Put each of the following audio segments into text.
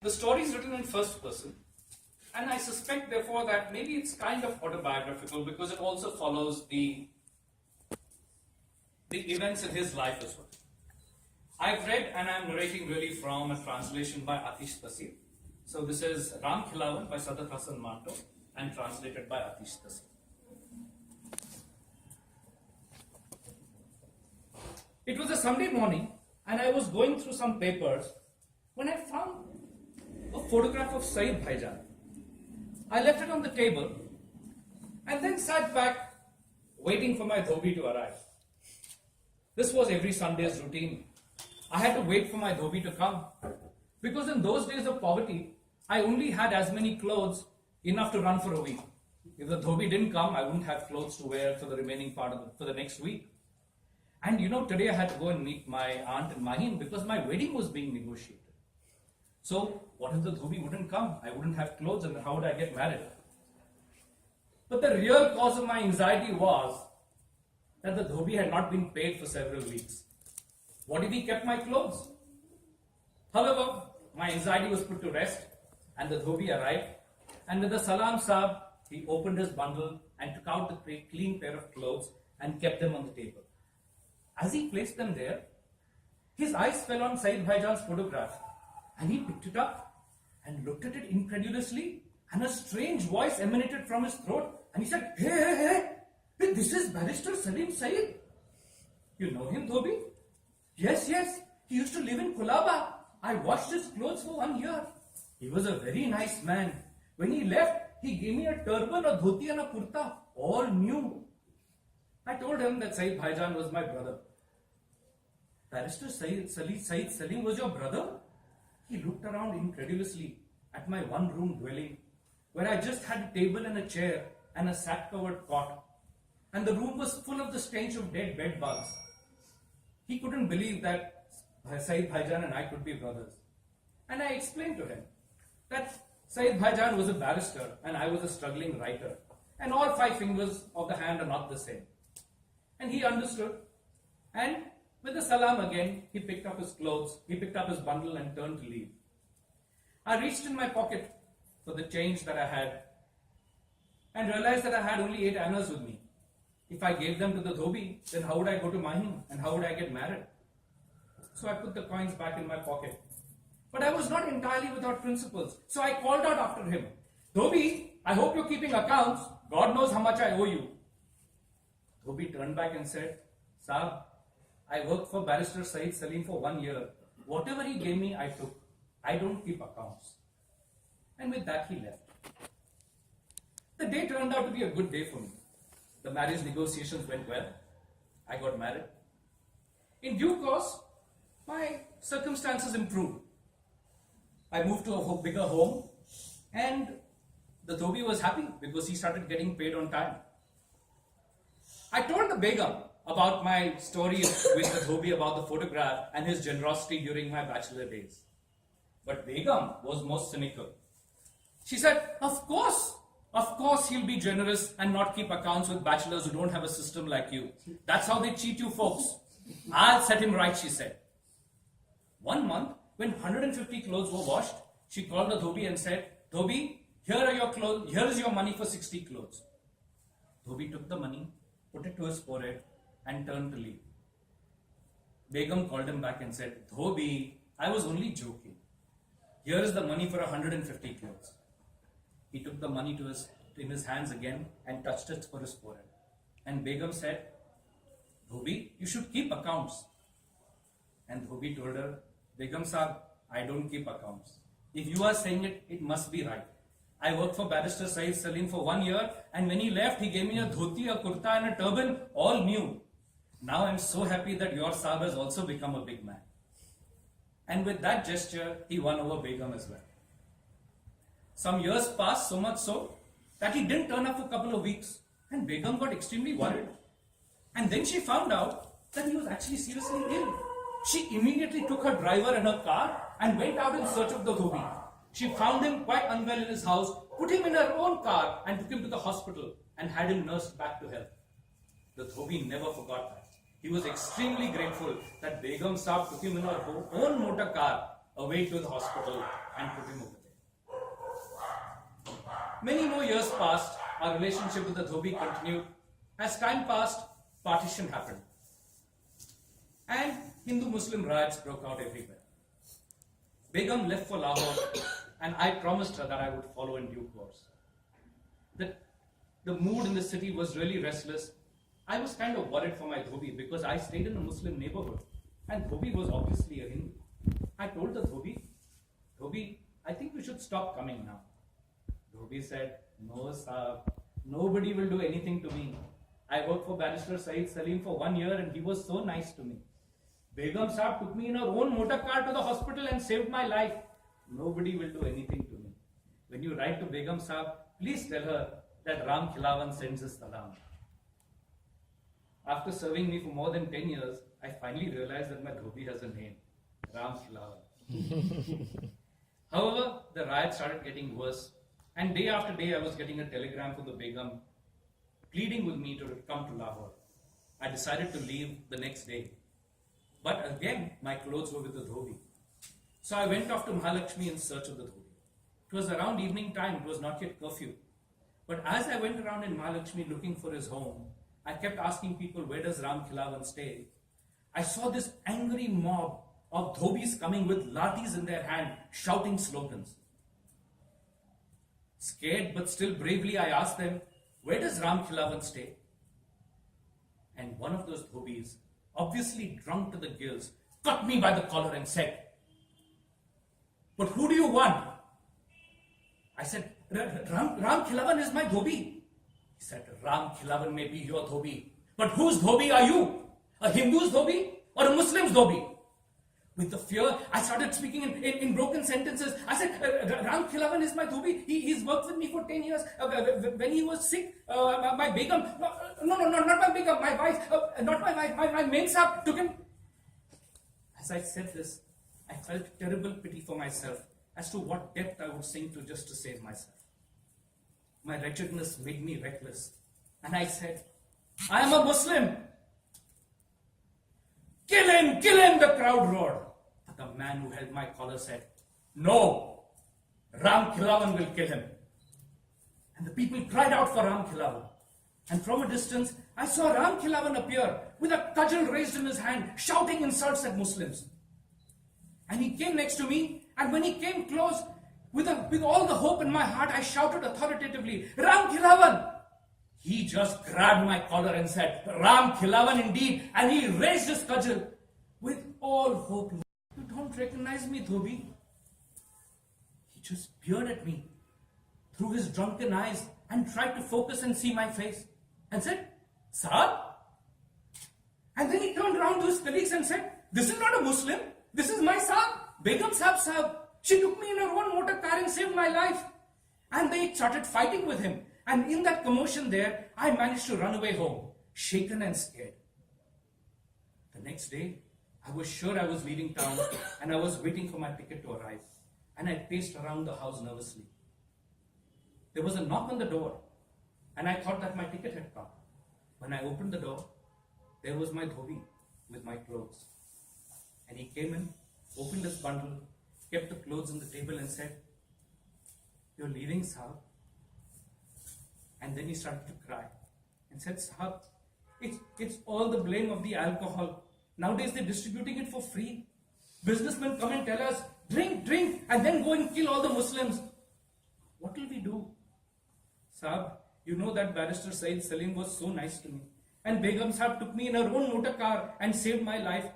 The story is written in first person, and I suspect therefore that maybe it's kind of autobiographical because it also follows the events in his life as well. I've read and I'm narrating really from a translation by Atish Tasir. So this is Ram Khilawan by Sadat Hasan Manto and translated by Atish Tasir. It was a Sunday morning and I was going through some papers when I found a photograph of Saeed Bhaijan. I left it on the table and then sat back waiting for my dhobi to arrive. This was every Sunday's routine. I had to wait for my dhobi to come because in those days of poverty, I only had as many clothes enough to run for a week. If the dhobi didn't come, I wouldn't have clothes to wear for the remaining part of for the next week. And today I had to go and meet my aunt in Mahim because my wedding was being negotiated. So what if the dhobi wouldn't come? I wouldn't have clothes, and how would I get married? But the real cause of my anxiety was that the dhobi had not been paid for several weeks. What if he kept my clothes? However, my anxiety was put to rest and the dhobi arrived, and with the salam saab, he opened his bundle and took out the clean pair of clothes and kept them on the table. As he placed them there, his eyes fell on Saeed Bhaijan's photograph and he picked it up and looked at it incredulously, and a strange voice emanated from his throat and he said, Hey, this is Barrister Salim Saeed. You know him, dhobi? Yes, he used to live in Kulaba. I washed his clothes for 1 year. He was a very nice man. When he left, he gave me a turban, a dhoti and a kurta, all new. I told him that Saeed Bhaijan was my brother. Barrister Saeed Salim was your brother? He looked around incredulously at my one-room dwelling, where I just had a table and a chair and a sack-covered cot, and the room was full of the stench of dead bed bugs. He couldn't believe that Saeed Bhaijan and I could be brothers. And I explained to him that Saeed Bhaijan was a barrister and I was a struggling writer, and all 5 fingers of the hand are not the same. And he understood, and with the salam again, he picked up his clothes, he picked up his bundle and turned to leave. I reached in my pocket for the change that I had and realized that I had only 8 annas with me. If I gave them to the dhobi, then how would I go to Mahim and how would I get married? So I put the coins back in my pocket. But I was not entirely without principles. So I called out after him, Dhobi, I hope you're keeping accounts. God knows how much I owe you. Dhobi turned back and said, Saab, I worked for Barrister Saeed Salim for 1 year. Whatever he gave me, I took. I don't keep accounts. And with that, he left. The day turned out to be a good day for me. The marriage negotiations went well. I got married. In due course, my circumstances improved. I moved to a bigger home and the dhobi was happy because he started getting paid on time. I told the Begum about my story with the dhobi about the photograph and his generosity during my bachelor days. But Begum was most cynical. She said, Of course he'll be generous and not keep accounts with bachelors who don't have a system like you. That's how they cheat you folks. I'll set him right, she said. 1 month, when 150 clothes were washed, she called the dhobi and said, Dhobi, here are your clothes. Here is your money for 60 clothes. Dhobi took the money, put it to his forehead and turned to leave. Begum called him back and said, Dhobi, I was only joking. Here is the money for 150 clothes. He took the money in his hands again and touched it for his forehead. And Begum said, Dhobi, you should keep accounts. And Dhobi told her, Begum Saab, I don't keep accounts. If you are saying it, it must be right. I worked for Barrister Saeed Salim for 1 year, and when he left, he gave me a dhoti, a kurta and a turban, all new. Now I'm so happy that your Saab has also become a big man. And with that gesture, he won over Begum as well. Some years passed, so much so that he didn't turn up for a couple of weeks, and Begum got extremely worried. And then she found out that he was actually seriously ill. She immediately took her driver and her car and went out in search of the dhobi. She found him quite unwell in his house, put him in her own car and took him to the hospital and had him nursed back to health. The dhobi never forgot that. He was extremely grateful that Begum Saab took him in her own motor car away to the hospital and put him over there. Many more years passed, our relationship with the Dhobi continued. As time passed, partition happened. And Hindu-Muslim riots broke out everywhere. Begum left for Lahore and I promised her that I would follow in due course. The mood in the city was really restless. I was kind of worried for my Dhobi because I stayed in a Muslim neighborhood and Dhobi was obviously a Hindu. I told the Dhobi, I think we should stop coming now. Dhobi said, no sir, nobody will do anything to me. I worked for Barrister Saeed Salim for 1 year and he was so nice to me. Begum Saab took me in her own motor car to the hospital and saved my life. Nobody will do anything to me. When you write to Begum Saab, please tell her that Ram Khilawan sends his salam. After serving me for more than 10 years, I finally realized that my Dhobi has a name, Ram Khilawan. However, the riot started getting worse and day after day I was getting a telegram from the Begum pleading with me to come to Lahore. I decided to leave the next day. But again, my clothes were with the Dhobi. So I went off to Mahalakshmi in search of the Dhobi. It was around evening time, it was not yet curfew. But as I went around in Mahalakshmi looking for his home, I kept asking people, where does Ram Khilawan stay? I saw this angry mob of Dhobis coming with lathis in their hand, shouting slogans. Scared but still bravely, I asked them, where does Ram Khilawan stay? And one of those Dhobis, obviously drunk to the gills, cut me by the collar and said, but who do you want? I said, Ram Khilawan is my Dhobi. He said, Ram Khilawan may be your Dhobi, but whose Dhobi are you? A Hindu's Dhobi or a Muslim's Dhobi? With the fear, I started speaking in broken sentences. I said, Ram Khilawan is my Dhobi. He's worked with me for 10 years. When he was sick, my Begum, not my Begum, my wife, not my wife, my main sahib took him. As I said this, I felt terrible pity for myself as to what depth I would sink to just to save myself. My wretchedness made me reckless. And I said, I am a Muslim. Kill him, the crowd roared. But the man who held my collar said, no, Ram Khilawan will kill him. And the people cried out for Ram Khilawan. And from a distance, I saw Ram Khilawan appear with a cudgel raised in his hand, shouting insults at Muslims. And he came next to me, and when he came close, with all the hope in my heart, I shouted authoritatively, Ram Khilawan! He just grabbed my collar and said, Ram Khilawan indeed, and he raised his cudgel with all hope. You don't recognize me, Dhobi? He just peered at me through his drunken eyes and tried to focus and see my face and said, Saab? And then he turned around to his colleagues and said, this is not a Muslim, this is my Saab, Begum Saab. She took me in her own motor car and saved my life. And they started fighting with him. And in that commotion there, I managed to run away home, shaken and scared. The next day, I was sure I was leaving town and I was waiting for my ticket to arrive. And I paced around the house nervously. There was a knock on the door and I thought that my ticket had come. When I opened the door, there was my Dhobi with my clothes. And he came in, opened his bundle, kept the clothes on the table and said, you're leaving, Sahab? And then he started to cry and said, Sahab, it's all the blame of the alcohol. Nowadays they're distributing it for free. Businessmen come and tell us, drink, and then go and kill all the Muslims. What will we do? Sahab, you know that Barrister Saeed Salim was so nice to me. And Begum Sahab took me in her own motor car and saved my life.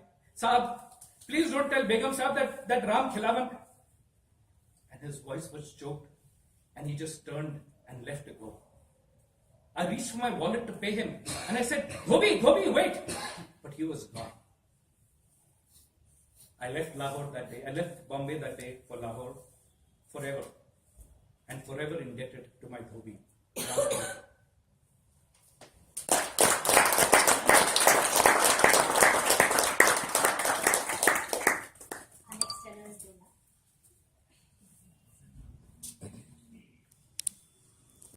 Sahab, please don't tell Begum Sahab that Ram Khilawan. And his voice was choked and he just turned and left to go. I reached for my wallet to pay him and I said, Dhobi, wait. But he was gone. I left Lahore that day. I left Bombay that day for Lahore forever. And forever indebted to my Dhobi.